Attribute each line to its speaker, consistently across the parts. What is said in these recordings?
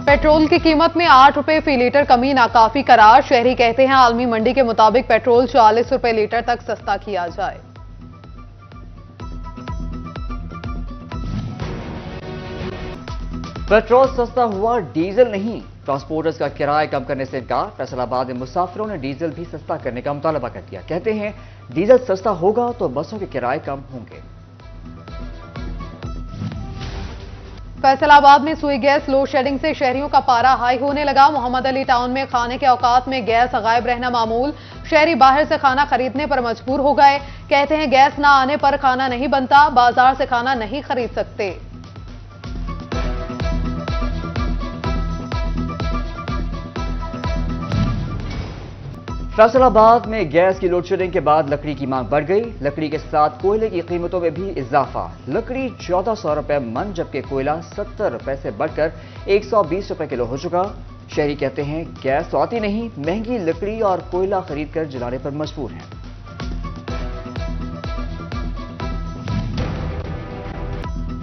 Speaker 1: Petrol की कीमत में 8 रुपए फी लीटर कमी नाकाफी करार। शहरी कहते हैं आलमी मंडी के मुताबिक पेट्रोल 40 रुपए लीटर तक सस्ता किया जाए।
Speaker 2: पेट्रोल सस्ता हुआ, डीजल नहीं। ट्रांसपोर्टर्स का किराया कम करने से इनकार। फैसलाबाद में मुसाफिरों ने डीजल भी सस्ता करने का मुतालबा कर दिया। कहते हैं डीजल सस्ता होगा तो बसों के किराए कम होंगे।
Speaker 1: फैसलाबाद में सुई गैस लोड शेडिंग से शहरियों का पारा हाई होने लगा। मोहम्मद अली टाउन में खाने के औकात में गैस गायब रहना मामूल। शहरी बाहर से खाना खरीदने पर मजबूर हो गए। कहते हैं गैस ना आने पर खाना नहीं बनता, बाजार से खाना नहीं खरीद सकते।
Speaker 2: फैसलाबाद में गैस की लोड शेडिंग के बाद लकड़ी की मांग बढ़ गई। लकड़ी के साथ कोयले की कीमतों में भी इजाफा। लकड़ी 1400 रुपए मन, जबकि कोयला 70 रुपए से बढ़कर 120 रुपए किलो हो चुका। शहरी कहते हैं गैस तो आती नहीं, महंगी लकड़ी और कोयला खरीद कर जलाने पर मजबूर हैं।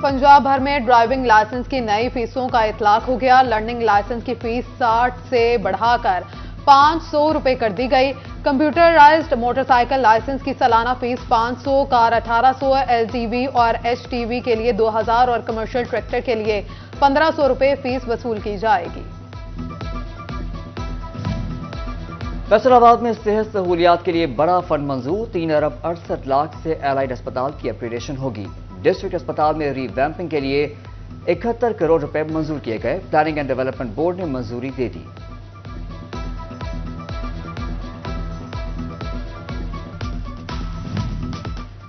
Speaker 1: पंजाब भर में ड्राइविंग लाइसेंस की नई फीसों का इतलाक हो गया। लर्निंग लाइसेंस की फीस 60 से बढ़ाकर 500 रुपए कर दी गई। कंप्यूटराइज्ड मोटरसाइकिल लाइसेंस की सालाना फीस 500, कार 1800, एलटीवी और एचटीवी के लिए 2000 और कमर्शियल ट्रैक्टर के लिए 1500 रुपए फीस वसूल की जाएगी।
Speaker 2: फैसलाबाद में सेहत सहूलियात के लिए बड़ा फंड मंजूर। 3 अरब 68 लाख से एलाइड अस्पताल की अपग्रेडेशन होगी। डिस्ट्रिक्ट अस्पताल में रीवैम्पिंग के लिए 71 करोड़ रुपए मंजूर किए गए। प्लानिंग एंड डेवलपमेंट बोर्ड ने मंजूरी दे दी।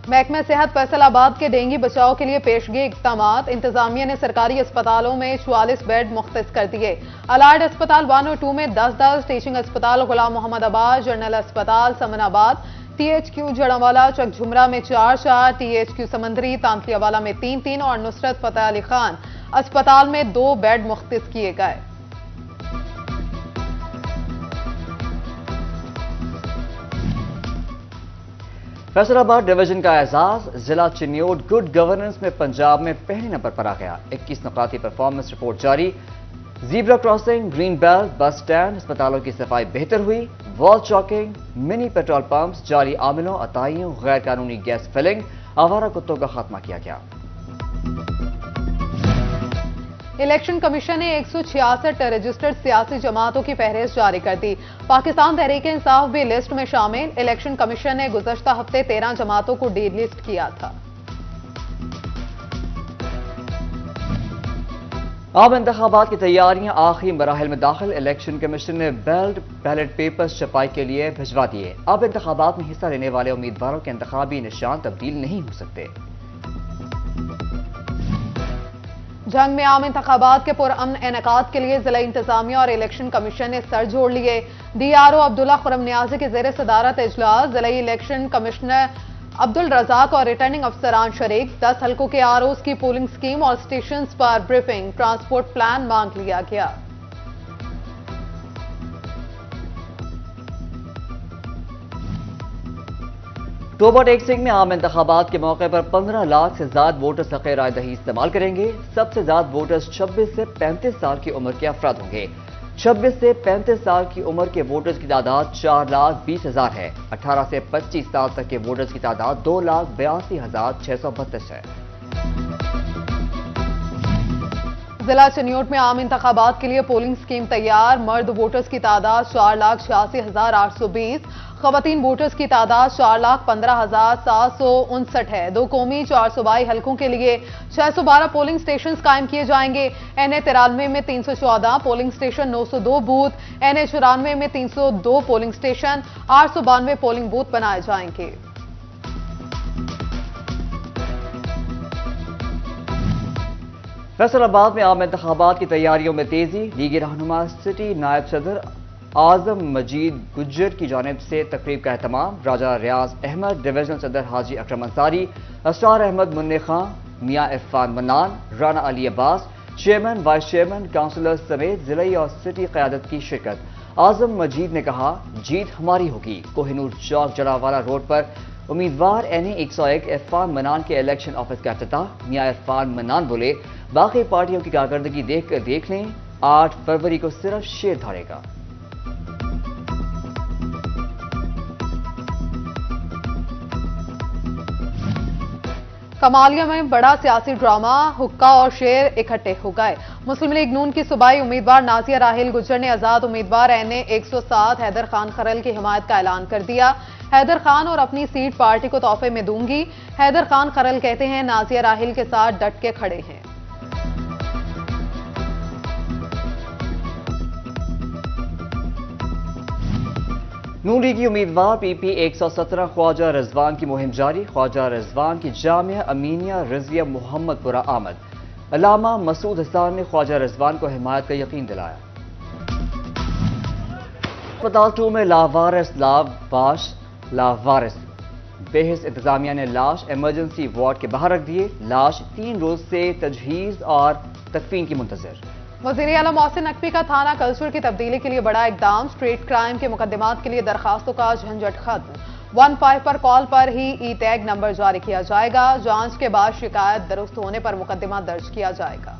Speaker 1: महकमा सेहत फैसलाबाद के डेंगू बचाव के लिए पेशगी इक़दामात। इंतजामिया ने सरकारी अस्पतालों में 44 बेड मुख्तस कर दिए। अलाइड अस्पताल 1 और 2 में 10-10, टीचिंग अस्पताल गुलाम मोहम्मद आबाद, जनरल अस्पताल समनाबाद, THQ जड़ावाला चकझुमरा में 4-4, THQ समंदरी तांतलियावाला में 3-3 और नुसरत फतेह अली खान अस्पताल में 2 बेड मुख्तस किए गए।
Speaker 2: फैसलाबाद डिवीजन का एजाज। जिला चिन्योट गुड गवर्नेंस में पंजाब में पहले नंबर पर आ गया। 21 नुकाती परफॉर्मेंस रिपोर्ट जारी। Zebra crossing, green belt, bus stand, अस्पतालों की सफाई बेहतर हुई। Wall choking, mini petrol pumps, जाली आमिलों, अताइयों, गैर कानूनी गैस फिलिंग, आवारा कुत्तों का खात्मा किया गया।
Speaker 1: इलेक्शन कमीशन ने 166 रजिस्टर्ड सियासी जमातों की फहरिस्त जारी कर दी। पाकिस्तान तहरीक इंसाफ भी लिस्ट में शामिल। इलेक्शन कमीशन ने गुज़श्ता हफ्ते 13 जमातों को डीलिस्ट किया था।
Speaker 2: आम इंतखाबात की तैयारियां आखिरी मराहिल में दाखिल। इलेक्शन कमीशन ने बैलेट पेपर्स छपाई के लिए भिजवा दिए। अब इंतखाबात में हिस्सा लेने वाले उम्मीदवारों के इंतखाबी निशान तब्दील नहीं हो सकते।
Speaker 1: जंग में आम इंतखाबात के पुरअमन इनेकाद के लिए जिला इंतजामिया और इलेक्शन कमीशन ने सर जोड़ लिए। DRO अब्दुल्ला खुरम नियाजी के जेर सदारत इजलास। जिला इलेक्शन कमिश्नर अब्दुल रजाक और रिटर्निंग अफसरान शरीक। 10 हल्कों के ROs की पोलिंग स्कीम और स्टेशन पर ब्रीफिंग, ट्रांसपोर्ट प्लान मांग लिया गया।
Speaker 2: अक्टूबर टेक्सिंग में आम इंतखाबात के मौके पर 15 लाख से ज्यादा वोटर्स हक़ राय दही इस्तेमाल करेंगे। सबसे ज्यादा वोटर्स 26 से 35 साल की उम्र के अफराद होंगे। 26 से 35 साल की उम्र के वोटर्स की तादाद 4,20,000 है। 18 से 25 साल तक के वोटर्स की तादाद 2,82,632 है।
Speaker 1: जिला चिन्योट में आम इंतखाबात के लिए पोलिंग स्कीम तैयार। मर्द वोटर्स की तादाद 4,86,820, खवातीन वोटर्स की तादाद 4,15,759 है। 2 कौमी 422 हल्कों के लिए 612 पोलिंग स्टेशन कायम किए जाएंगे। NA 93 में 314 पोलिंग स्टेशन, 902 बूथ, NA 94 में 302 पोलिंग स्टेशन, 892 पोलिंग बूथ बनाए जाएंगे।
Speaker 2: फैसलाबाद में आम इंतखाबात की तैयारियों में तेजी। लीगी रहनुमा सिटी नायब सदर आजम मजीद गुज्जर की जानिब से तकरीब का एहतमाम। राजा रियाज अहमद, डिवीजनल सदर हाजी अकरम Ansari, Israr Ahmed Munne Khan, Mian Irfan Mannan, Rana Ali Abbas, chairman, vice chairman, councillors समेत जिले और सिटी क़यादत की शिरकत। आजम मजीद ने कहा जीत हमारी होगी। कोहिनूर चौक जड़ावाला रोड पर उम्मीदवार NA 101 इरफान मन्नान के इलेक्शन ऑफिस का इफ्तिताह। मियां इरफान मन्नान बोले बाकी पार्टियों की कारकर्दगी देख लें, 8 फरवरी को सिर्फ शेर धड़ेगा।
Speaker 1: कमालिया में बड़ा सियासी ड्रामा, हुक्का और शेर इकट्ठे हो गए। मुस्लिम लीग नून की सूबाई उम्मीदवार नाजिया राहिल गुज्जर ने आजाद उम्मीदवार NA 107 हैदर खान खरल की हिमायत का ऐलान कर दिया। हैदर खान और अपनी सीट पार्टी को तोहफे में दूंगी। हैदर खान खरल कहते हैं नाजिया राहिल के साथ डट के खड़े हैं।
Speaker 2: नून लीगी उम्मीदवार PP 117 ख्वाजा रिजवान की मुहिम जारी। ख्वाजा रिजवान की जामिया अमीनिया रजिया मोहम्मदपुरा आमद। अल्लामा मसूद हसन ने ख्वाजा रिजवान को हिमायत का यकीन दिलाया। अस्पताल 2 में लावारिस बेहिस इंतजामिया ने लाश इमरजेंसी वार्ड के बाहर रख दिए। लाश 3 रोज से तजहीज और तकफीन की मुंतजर।
Speaker 1: वज़ीर आला मोहसिन नकवी का थाना कल्चर की तब्दीली के लिए बड़ा इकदाम। स्ट्रीट क्राइम के मुकदमात के लिए दरखास्तों का झंझट खत्म। 15 पर कॉल पर ही ई-टैग नंबर जारी किया जाएगा। जांच के बाद शिकायत दुरुस्त होने पर मुकदमा दर्ज किया जाएगा।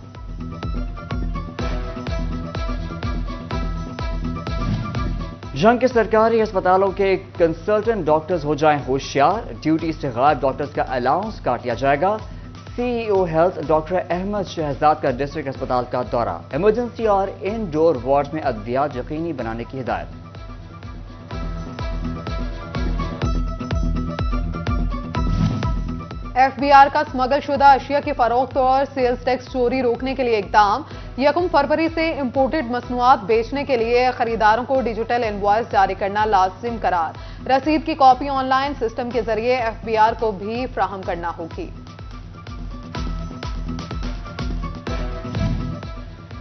Speaker 2: जंग के सरकारी अस्पतालों के कंसल्टेंट डॉक्टर्स हो जाएं होशियार। ड्यूटी से गायब डॉक्टर्स का अलाउंस काट लिया जाएगा। CEO health doctor Ahmad Shahzad का डिस्ट्रिक्ट अस्पताल का दौरा। इमरजेंसी और इनडोर वार्ड में अद्वियात यकीनी बनाने की हिदायत।
Speaker 1: FBR का स्मगल शुदा अशिया की फरोख्त और सेल्स टैक्स चोरी रोकने के लिए इकदाम। 1 फरवरी से इंपोर्टेड मसनूआत बेचने के लिए खरीदारों को डिजिटल इनवॉइस जारी करना लाजिम करार। रसीद की कॉपी ऑनलाइन सिस्टम के जरिए FBR को भी फ्राहम करना होगी।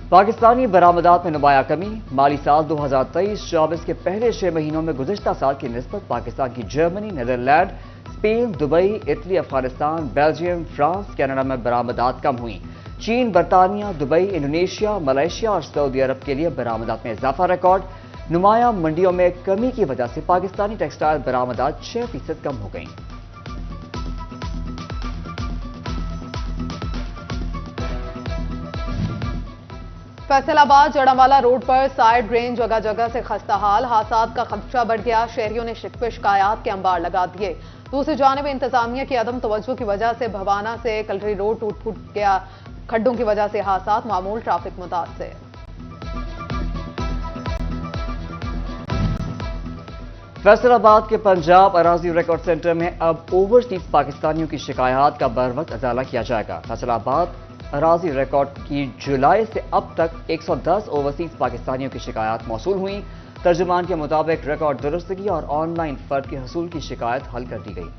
Speaker 2: पाकिस्तानी बरामदात में नुमाया कमी। माली साल 2023-24 के पहले 6 महीनों में गुज़िश्ता साल की निस्बत पाकिस्तान की Germany, Netherlands, Spain, Dubai, Italy, Afghanistan, Belgium, France, Canada में बरामदात कम हुई। चीन, बरतानिया, दुबई, इंडोनेशिया, मलेशिया और सऊदी अरब के लिए बरामदात में इजाफा रिकॉर्ड। नुमाया मंडियों में कमी की वजह से पाकिस्तानी टेक्सटाइल बरामदात 6% कम हो गई।
Speaker 1: फैसलाबाद जड़ावाला रोड पर साइड ड्रेन जगह जगह से खस्ता हाल। हादसात का खदशा बढ़ गया। शहरियों ने शिकवे शिकायत के अंबार लगा दिए। दूसरी जानिब इंतजामिया की अदम तवज्जो की वजह से भवाना से कलरी रोड टूट फूट गया। खड्डों की वजह से हादसात मामूल, ट्रैफिक मुतासिर।
Speaker 2: फैसलाबाद के पंजाब अराजी रिकॉर्ड सेंटर में अब ओवरसीज पाकिस्तानियों की शिकायत का बरवक्त अजाला किया जाएगा। फैसलाबाद अराजी रिकॉर्ड की जुलाई से अब तक 110 ओवरसीज पाकिस्तानियों की शिकायत मौसूल हुई। तर्जुमान के मुताबिक रिकॉर्ड दुरुस्तगी और ऑनलाइन फर्द के हसूल की शिकायत हल कर दी गई।